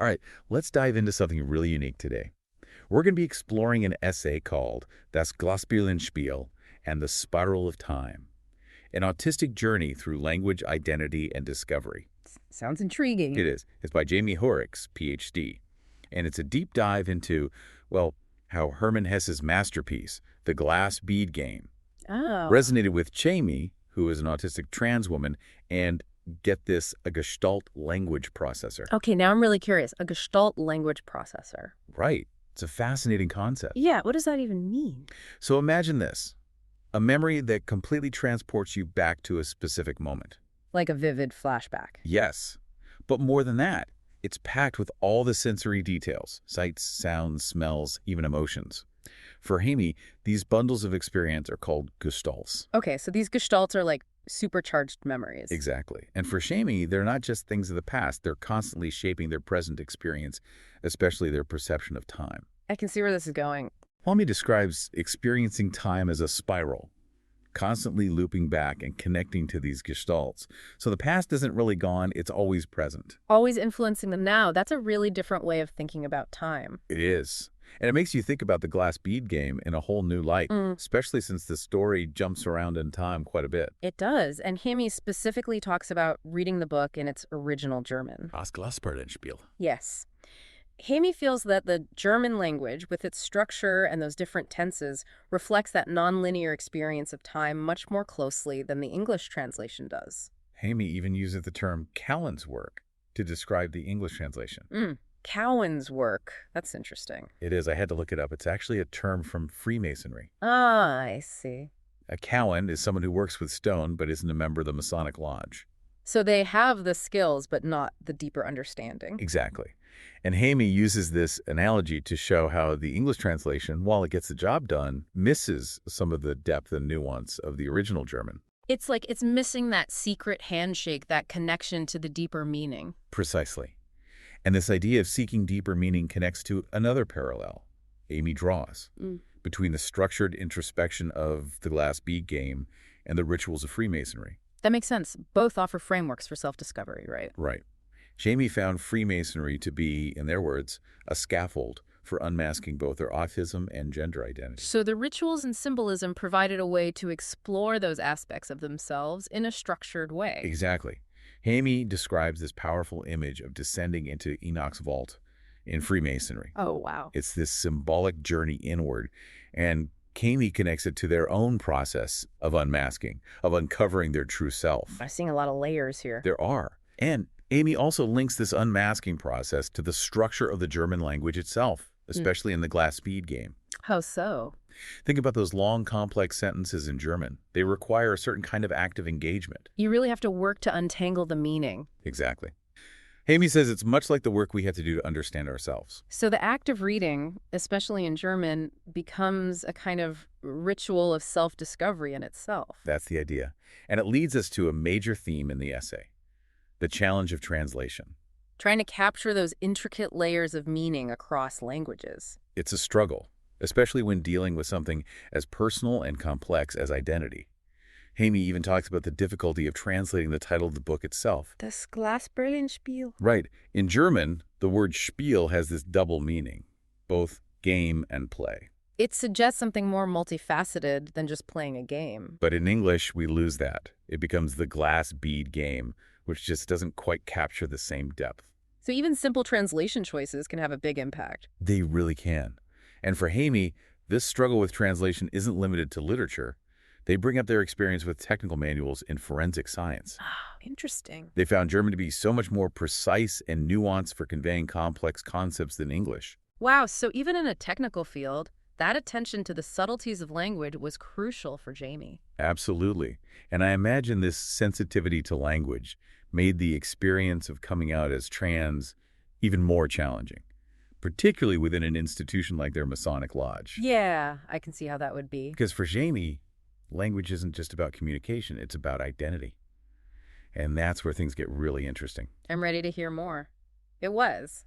All right, let's dive into something really unique today. We're going to be exploring an essay called Das Glasperlenspiel and the Spiral of Time, an autistic journey through language, identity, and discovery. Sounds intriguing. It is. It's by Jaime Hoerricks, Ph.D. And it's a deep dive into, well, how Hermann Hesse's masterpiece, The Glass Bead Game, resonated with Jaime, who is an autistic trans woman, and, get this, a Gestalt Language Processor. Okay, now I'm really curious. A Gestalt Language Processor. Right. It's a fascinating concept. Yeah, what does that even mean? So imagine this, a memory that completely transports you back to a specific moment. Like a vivid flashback. Yes, but more than that, it's packed with all the sensory details, sights, sounds, smells, even emotions. For Jaime, these bundles of experience are called gestalts. Okay, so these gestalts are like supercharged memories. Exactly. And for Jaime, they're not just things of the past. They're constantly shaping their present experience, especially their perception of time. I can see where this is going. Jaime describes experiencing time as a spiral, constantly looping back and connecting to these gestalts. So the past isn't really gone, it's always present. Always influencing the now. That's a really different way of thinking about time. It is. And it makes you think about the Glass Bead Game in a whole new light, especially since the story jumps around in time quite a bit. It does, and Jaime specifically talks about reading the book in its original German. Das Glasperlenspiel. Yes. Jaime feels that the German language, with its structure and those different tenses, reflects that nonlinear experience of time much more closely than the English translation does. Jaime even uses the term Cowan's work to describe the English translation. Cowan's work. That's interesting. It is. I had to look it up. It's actually a term from Freemasonry. Ah, I see. A Cowan is someone who works with stone but isn't a member of the Masonic Lodge. So they have the skills but not the deeper understanding. Exactly. And Jaime uses this analogy to show how the English translation, while it gets the job done, misses some of the depth and nuance of the original German. It's like it's missing that secret handshake, that connection to the deeper meaning. Precisely. And this idea of seeking deeper meaning connects to another parallel Jaime draws between the structured introspection of the Glass Bead Game and the rituals of Freemasonry. That makes sense. Both offer frameworks for self-discovery, right? Right. Jaime found Freemasonry to be, in their words, a scaffold for unmasking both their autism and gender identity. So the rituals and symbolism provided a way to explore those aspects of themselves in a structured way. Exactly. Jaime describes this powerful image of descending into Enoch's vault in Freemasonry. Oh, wow. It's this symbolic journey inward, and Jaime connects it to their own process of unmasking, of uncovering their true self. I'm seeing a lot of layers here. There are. And Jaime also links this unmasking process to the structure of the German language itself, especially in the Glass Bead Game. How so? Think about those long, complex sentences in German. They require a certain kind of active engagement. You really have to work to untangle the meaning. Exactly. Jaime says it's much like the work we have to do to understand ourselves. So the act of reading, especially in German, becomes a kind of ritual of self-discovery in itself. That's the idea. And it leads us to a major theme in the essay, the challenge of translation. Trying to capture those intricate layers of meaning across languages. It's a struggle, especially when dealing with something as personal and complex as identity. Jaime even talks about the difficulty of translating the title of the book itself. Das Glasperlenspiel. Right. In German, the word Spiel has this double meaning, both game and play. It suggests something more multifaceted than just playing a game. But in English, we lose that. It becomes the Glass Bead Game, which just doesn't quite capture the same depth. So even simple translation choices can have a big impact. They really can. And for Jaime, this struggle with translation isn't limited to literature. They bring up their experience with technical manuals in forensic science. Ah, interesting. They found German to be so much more precise and nuanced for conveying complex concepts than English. Wow, so even in a technical field, that attention to the subtleties of language was crucial for Jaime. Absolutely. And I imagine this sensitivity to language made the experience of coming out as trans even more challenging, particularly within an institution like their Masonic Lodge. Yeah, I can see how that would be. Because for Jaime, language isn't just about communication, it's about identity. And that's where things get really interesting. I'm ready to hear more. It was.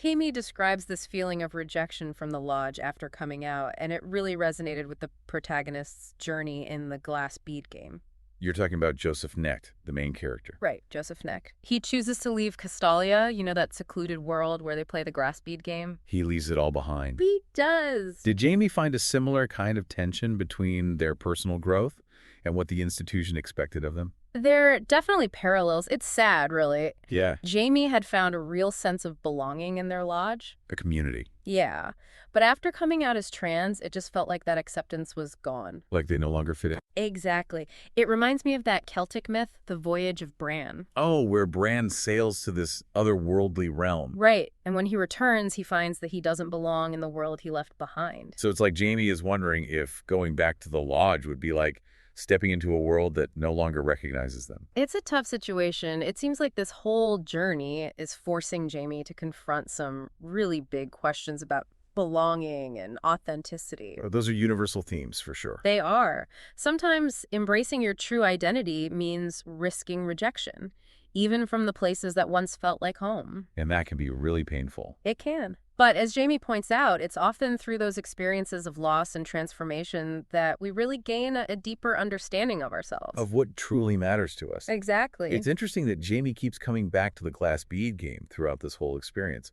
Jaime describes this feeling of rejection from the lodge after coming out, and it really resonated with the protagonist's journey in the Glass Bead Game. You're talking about Joseph Knecht, the main character. Right, Joseph Knecht. He chooses to leave Castalia, that secluded world where they play the Glass Bead Game. He leaves it all behind. He does. Did Jaime find a similar kind of tension between their personal growth and what the institution expected of them? There are definitely parallels. It's sad, really. Yeah. Jaime had found a real sense of belonging in their lodge. A community. Yeah. But after coming out as trans, it just felt like that acceptance was gone. Like they no longer fit in. Exactly. It reminds me of that Celtic myth, The Voyage of Bran. Oh, where Bran sails to this otherworldly realm. Right. And when he returns, he finds that he doesn't belong in the world he left behind. So it's like Jaime is wondering if going back to the lodge would be like stepping into a world that no longer recognizes them. It's a tough situation. It seems like this whole journey is forcing Jaime to confront some really big questions about belonging and authenticity. Those are universal themes for sure. They are. Sometimes embracing your true identity means risking rejection, even from the places that once felt like home. And that can be really painful. It can. But as Jaime points out, it's often through those experiences of loss and transformation that we really gain a deeper understanding of ourselves. Of what truly matters to us. Exactly. It's interesting that Jaime keeps coming back to the Glass Bead Game throughout this whole experience.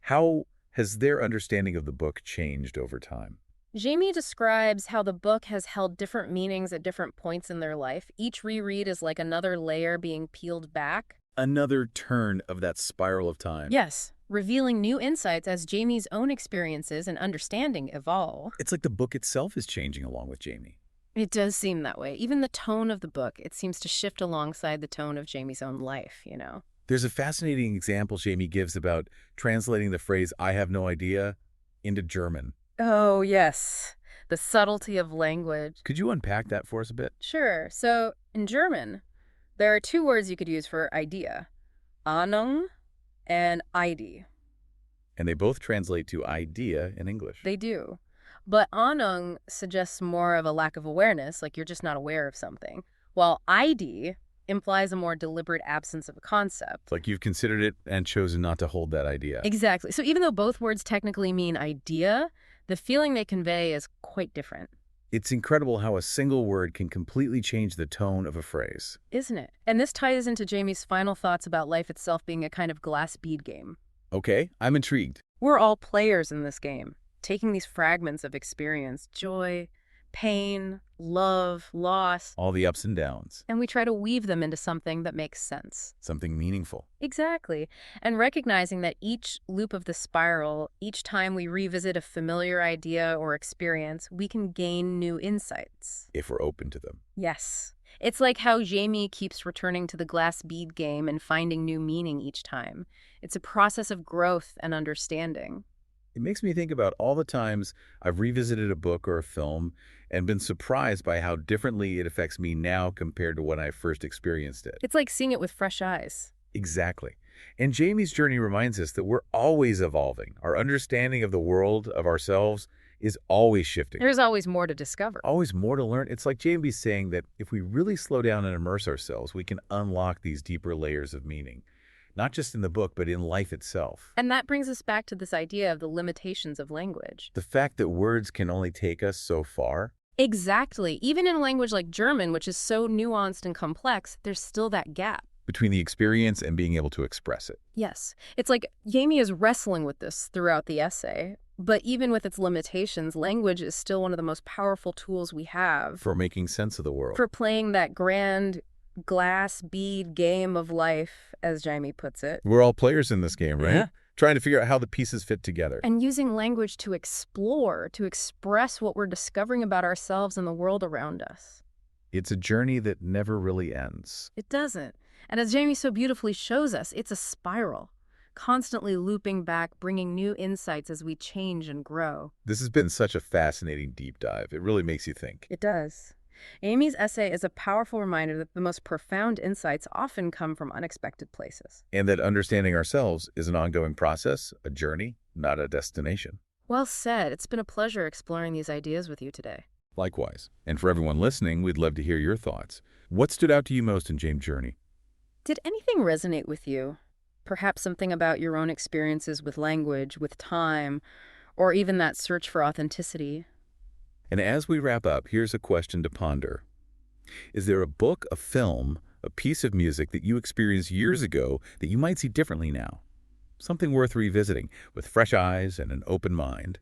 How has their understanding of the book changed over time? Jaime describes how the book has held different meanings at different points in their life. Each reread is like another layer being peeled back. Another turn of that spiral of time. Yes, revealing new insights as Jaime's own experiences and understanding evolve. It's like the book itself is changing along with Jaime. It does seem that way. Even the tone of the book, it seems to shift alongside the tone of Jaime's own life, There's a fascinating example Jaime gives about translating the phrase, "I have no idea," into German. Oh, yes. The subtlety of language. Could you unpack that for us a bit? Sure. So, in German, there are two words you could use for idea. Ahnung and Idee. And they both translate to idea in English. They do. But Ahnung suggests more of a lack of awareness, like you're just not aware of something, while Idee implies a more deliberate absence of a concept. Like you've considered it and chosen not to hold that idea. Exactly. So even though both words technically mean idea, the feeling they convey is quite different. It's incredible how a single word can completely change the tone of a phrase. Isn't it? And this ties into Jaime's final thoughts about life itself being a kind of glass bead game. Okay, I'm intrigued. We're all players in this game, taking these fragments of experience, joy, pain, love, loss, All the ups and downs. and we try to weave them into something that makes sense. Something meaningful. Exactly. And recognizing that each loop of the spiral, each time we revisit a familiar idea or experience, we can gain new insights. If we're open to them. Yes. It's like how Jaime keeps returning to the glass bead game and finding new meaning each time. It's a process of growth and understanding. It makes me think about all the times I've revisited a book or a film and been surprised by how differently it affects me now compared to when I first experienced it. It's like seeing it with fresh eyes. Exactly. And Jaime's journey reminds us that we're always evolving. Our understanding of the world, of ourselves, is always shifting. There's always more to discover. Always more to learn. It's like Jaime's saying that if we really slow down and immerse ourselves, we can unlock these deeper layers of meaning. Not just in the book, but in life itself. And that brings us back to this idea of the limitations of language. The fact that words can only take us so far. Exactly. Even in a language like German, which is so nuanced and complex, there's still that gap. Between the experience and being able to express it. Yes. It's like Jaime is wrestling with this throughout the essay. But even with its limitations, language is still one of the most powerful tools we have. For making sense of the world. For playing that grand glass bead game of life, as Jaime puts it. We're all players in this game, right? Yeah. Trying to figure out how the pieces fit together. And using language to explore, to express what we're discovering about ourselves and the world around us. It's a journey that never really ends. It doesn't. And as Jaime so beautifully shows us, it's a spiral, constantly looping back, bringing new insights as we change and grow. This has been such a fascinating deep dive. It really makes you think. It does. Amy's essay is a powerful reminder that the most profound insights often come from unexpected places. And that understanding ourselves is an ongoing process, a journey, not a destination. Well said. It's been a pleasure exploring these ideas with you today. Likewise. And for everyone listening, we'd love to hear your thoughts. What stood out to you most in James' journey? Did anything resonate with you? Perhaps something about your own experiences with language, with time, or even that search for authenticity? And as we wrap up, here's a question to ponder. Is there a book, a film, a piece of music that you experienced years ago that you might see differently now? Something worth revisiting with fresh eyes and an open mind.